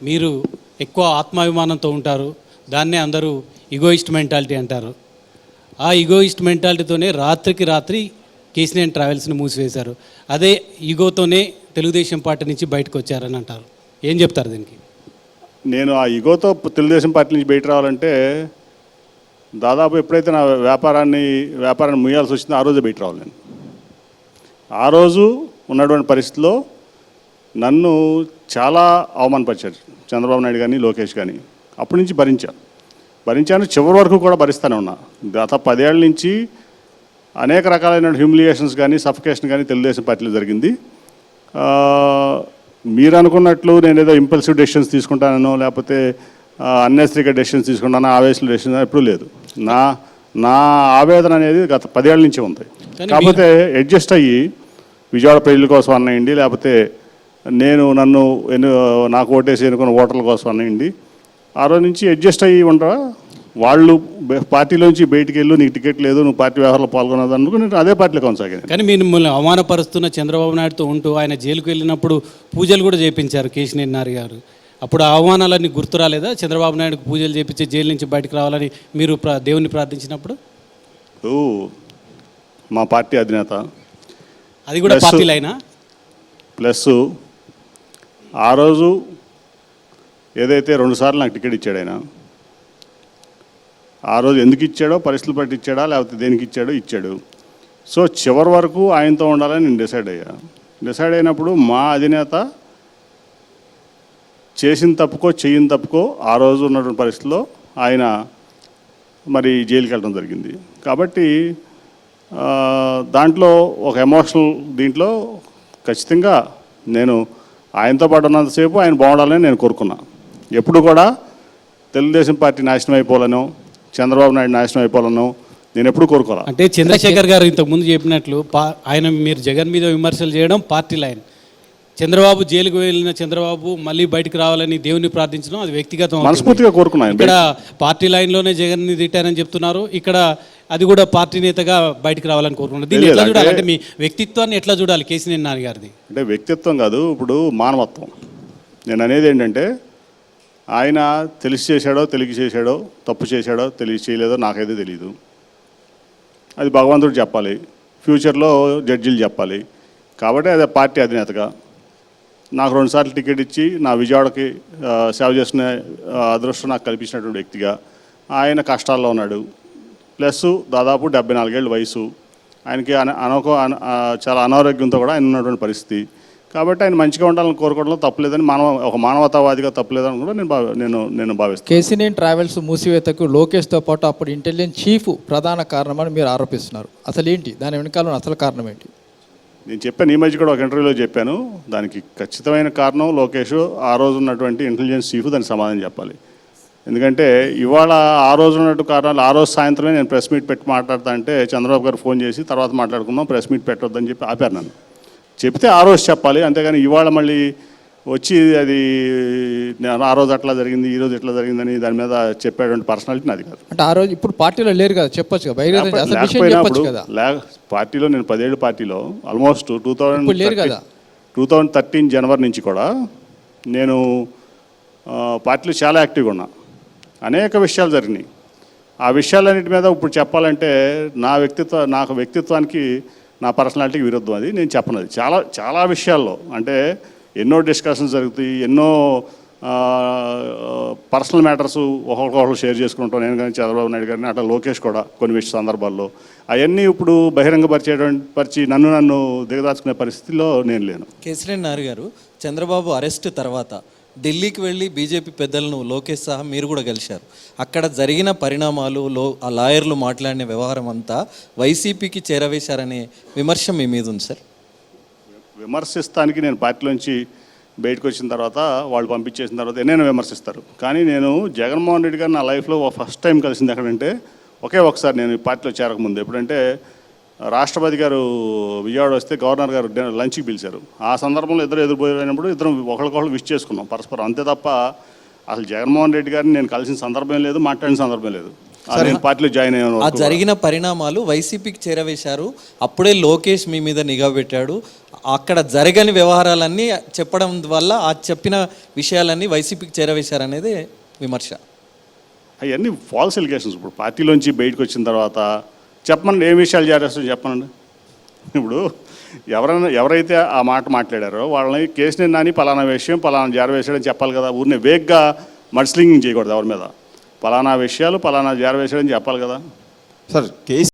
మీరు ఎక్కువ ఆత్మాభిమానంతో ఉంటారు, దాన్నే అందరూ ఈగోయిస్ట్ మెంటాలిటీ అంటారు. ఆ ఈగోయిస్ట్ మెంటాలిటీతోనే రాత్రికి రాత్రి కేసీఆర్ ట్రావెల్స్ని మూసివేశారు. అదే ఈగోతోనే తెలుగుదేశం పార్టీ నుంచి బయటకు వచ్చారని అంటారు. ఏం చెప్తారు దీనికి? నేను ఆ ఈగోతో తెలుగుదేశం పార్టీ నుంచి బయట రావాలంటే దాదాపు ఎప్పుడైతే నా వ్యాపారాన్ని ముయ్యాల్సి వచ్చిందో ఆ రోజే బయట రావాలి. నేను ఆ రోజు ఉన్నటువంటి పరిస్థితిలో నన్ను చాలా అవమానపరిచారు చంద్రబాబు నాయుడు కానీ లోకేష్ కానీ. అప్పటి నుంచి భరించాను, చివరి వరకు కూడా భరిస్తూనే ఉన్నా. గత 10 ఏళ్ళ నుంచి అనేక రకాలైన హ్యూమిలియేషన్స్ కానీ సఫికేషన్ కానీ తెలుగుదేశం పార్టీలో జరిగింది. మీరు అనుకున్నట్లు నేను ఏదో ఇంపల్సివ్ డెసిషన్స్ తీసుకుంటానో లేకపోతే అన్నెసరీగా డెసిషన్స్ తీసుకుంటానో ఆవేశంలో డెసిషన్ ఎప్పుడూ లేదు. నా ఆవేదన అనేది గత 10 ఏళ్ళ నుంచి ఉంది. కాకపోతే అడ్జస్ట్ అయ్యి విజయవాడ ప్రజల కోసం అన్నాయండి, లేకపోతే నాకు ఓటేసి ఎన్నుకున్న ఓటర్ల కోసం అన్నాయండి, ఆ రోజు నుంచి అడ్జస్ట్ అయ్యి ఉండరా. వాళ్ళు పార్టీలోంచి బయటికి వెళ్ళు, నీకు టికెట్ లేదు, నువ్వు పార్టీ వ్యవహారంలో పాల్గొనదు అందుకు నేను అదే పార్టీలో కొనసాగాను. కానీ మీరు మిమ్మల్ని అవమానపరుస్తున్న చంద్రబాబు నాయుడుతో ఉంటూ ఆయన జైలుకు వెళ్ళినప్పుడు పూజలు కూడా చేయించారు కేశినేని గారు. అప్పుడు ఆ అవమానాలన్నీ గుర్తు రాలేదా? చంద్రబాబు నాయుడుకు పూజలు చేయించి జైలు నుంచి బయటకు రావాలని మీరు దేవుని ప్రార్థించినప్పుడు మా పార్టీ అధినేత అది కూడా పార్టీలైనా ప్లస్ ఆ రోజు ఏదైతే 2 సార్లు నాకు టికెట్ ఇచ్చాడు ఆయన, ఆ రోజు ఎందుకు ఇచ్చాడో పరిస్థితులు బట్టి ఇచ్చాడా లేకపోతే దేనికి ఇచ్చాడు. సో చివరి వరకు ఆయనతో ఉండాలని నేను డిసైడ్ అయినప్పుడు మా అధినేత చేసిన తప్పుకో చెయ్యని తప్పుకో ఆ రోజు ఉన్నటువంటి పరిస్థితుల్లో ఆయన మరి జైలుకి వెళ్ళడం జరిగింది. కాబట్టి దాంట్లో ఒక ఎమోషనల్ దీంట్లో ఖచ్చితంగా నేను ఆయనతో పాటు ఉన్నంతసేపు ఆయన బాగుండాలని నేను కోరుకున్నా. ఎప్పుడు కూడా తెలుగుదేశం పార్టీ నాశనం అయిపోవాలనో చంద్రబాబు నాయుడు నాశనం అయిపోవాలనో నేను ఎప్పుడు కోరుకోవాలి. అంటే చంద్రశేఖర్ గారు ఇంతకుముందు చెప్పినట్లు మీరు జగన్ మీద విమర్శలు చేయడం పార్టీ లైన్, చంద్రబాబు జైలుకు వెళ్ళిన చంద్రబాబు మళ్ళీ బయటకు రావాలని దేవుని ప్రార్థించడం అది వ్యక్తిగతం, మనస్ఫూర్తిగా కోరుకున్నాను. ఇక్కడ పార్టీ లైన్లోనే జగన్ని తిట్టారని చెప్తున్నారు, ఇక్కడ అది కూడా పార్టీ నేతగా బయటకు రావాలని కోరుకున్నారు. దీన్ని ఎట్లా చూడాలి? అంటే మీ వ్యక్తిత్వాన్ని ఎట్లా చూడాలి కేసీఆర్ గారిది? అంటే వ్యక్తిత్వం కాదు, ఇప్పుడు మానవత్వం. నేను అనేది ఏంటంటే ఆయన తెలిసి చేశాడో తెలియక చేశాడో, తప్పు చేశాడో తెలిసి చేయలేదో నాకైతే తెలియదు. అది భగవంతుడు చెప్పాలి, ఫ్యూచర్లో జడ్జీలు చెప్పాలి. కాబట్టి అదే పార్టీ అధినేతగా నాకు 2 సార్లు టికెట్ ఇచ్చి నా విజయవాడకి సేవ చేసుకునే అదృష్టం నాకు కల్పించినటువంటి వ్యక్తిగా ఆయన కష్టాల్లో ఉన్నాడు. ప్లస్ దాదాపు 74 ఏళ్ళ వయసు, ఆయనకి చాలా అనారోగ్యంతో కూడా ఆయన ఉన్నటువంటి పరిస్థితి. కాబట్టి ఆయన మంచిగా ఉండాలని కోరుకోవడంలో తప్పలేదని ఒక మానవతావాదిగా తప్పలేదని కూడా నేను భావిస్తాను. కేసీఆర్ ట్రావెల్స్ మూసివేతకు లోకేష్తో పాటు అప్పుడు ఇంటెలిజెన్స్ చీఫ్ ప్రధాన కారణమని మీరు ఆరోపిస్తున్నారు. అసలు ఏంటి దాని వెనకాల అసలు కారణం ఏంటి? నేను చెప్పాను, ఈ మధ్య కూడా ఒక ఇంటర్వ్యూలో చెప్పాను. దానికి ఖచ్చితమైన కారణం లోకేష్, ఆ రోజు ఉన్నటువంటి ఇంటెలిజెన్స్ చీఫ్ దానికి సమాధానం చెప్పాలి. ఎందుకంటే ఇవాళ ఆ రోజు ఉన్నట్టు కారణాలు ఆ రోజు సాయంత్రమే నేను ప్రెస్ మీట్ పెట్టి మాట్లాడతా అంటే చంద్రబాబు గారు ఫోన్ చేసి తర్వాత మాట్లాడుకుందాం, ప్రెస్ మీట్ పెట్టొద్దని చెప్పి ఆపారు. నన్ను చెప్తే ఆ రోజు చెప్పాలి, అంతేగాని ఇవాళ మళ్ళీ వచ్చి అది ఆ రోజు అట్లా జరిగింది ఈ రోజు ఎట్లా జరిగిందని దాని మీద చెప్పేటువంటి పర్సనాలిటీ నాది కాదు. అంటే ఆ రోజు ఇప్పుడు పార్టీలో లేరు కదా, చెప్పొచ్చు కదా, పార్టీలో నేను 10 ఏళ్ళు పార్టీలో ఆల్మోస్ట్ 2013 జనవరి నుంచి కూడా నేను పార్టీలో చాలా యాక్టివ్గా ఉన్నా. అనేక విషయాలు జరిగినాయి. ఆ విషయాలన్నిటి మీద ఇప్పుడు చెప్పాలంటే నాకు వ్యక్తిత్వానికి నా పర్సనాలిటీకి విరుద్ధం. అది నేను చెప్పను. అది చాలా విషయాల్లో అంటే ఎన్నో డిస్కషన్స్ జరుగుతాయి, ఎన్నో పర్సనల్ మ్యాటర్స్ ఒకరికొకరు షేర్ చేసుకుంటాం. నేను కానీ చంద్రబాబు నాయుడు గారిని అట్లా లోకేష్ కూడా కొన్ని సందర్భాల్లో అవన్నీ ఇప్పుడు బహిరంగపరిచి నన్ను దిగదాచుకునే పరిస్థితిలో నేను లేను. కేసీఆర్ గారు చంద్రబాబు అరెస్ట్ తర్వాత ఢిల్లీకి వెళ్ళి బీజేపీ పెద్దలను లోకేష్ సహా మీరు కూడా కలిశారు. అక్కడ జరిగిన పరిణామాలు ఆ లాయర్లు మాట్లాడిన వ్యవహారం అంతా వైసీపీకి చేరవేశారనే విమర్శ మీ మీద ఉంది సార్. విమర్శిస్తానికి నేను పార్టీలోంచి బయటకు వచ్చిన తర్వాత వాళ్ళు పంపించేసిన తర్వాత నేను విమర్శిస్తారు. కానీ నేను జగన్మోహన్ రెడ్డి గారు నా లైఫ్లో ఫస్ట్ టైం కలిసింది ఎక్కడంటే ఒకసారి నేను పార్టీలో చేరకముందు. ఎప్పుడంటే రాష్ట్రపతి గారు విజయవాడ వస్తే గవర్నర్ గారు లంచ్కి పిలిచారు. ఆ సందర్భంలో ఎదురుపోయినప్పుడు ఇద్దరం ఒకరికొకరు విష్ చేసుకున్నాం పరస్పరం. అంతే తప్ప అసలు జగన్మోహన్ రెడ్డి గారిని నేను కలిసిన సందర్భం లేదు, మాట్లాడిన సందర్భం లేదు. నేను పార్టీలో జాయిన్ అయ్యాను. ఆ జరిగిన పరిణామాలు వైసీపీకి చేరవేశారు. అప్పుడే లోకేష్ మీ మీద నిఘా పెట్టాడు. అక్కడ జరగని వ్యవహారాలన్నీ చెప్పడం వల్ల ఆ చెప్పిన విషయాలన్నీ వైసీపీకి చేరవేశారనేది విమర్శ. అవన్నీ ఫాల్స్ ఎలిగేషన్స్. ఇప్పుడు పార్టీలోంచి బయటకు వచ్చిన తర్వాత చెప్పమనండి, ఏం విషయాలు చేరేస్తారో చెప్పనండి. ఇప్పుడు ఎవరైతే ఆ మాట మాట్లాడారో వాళ్ళని కేసుని నాని పలానా విషయం పలానా జారవేశాడని చెప్పాలి కదా. ఊరిని వేగ్గా మడ్స్లింగింగ్ చేయకూడదు ఎవరి మీద. పలానా విషయాలు పలానా జారవేశాడని చెప్పాలి కదా. Sir case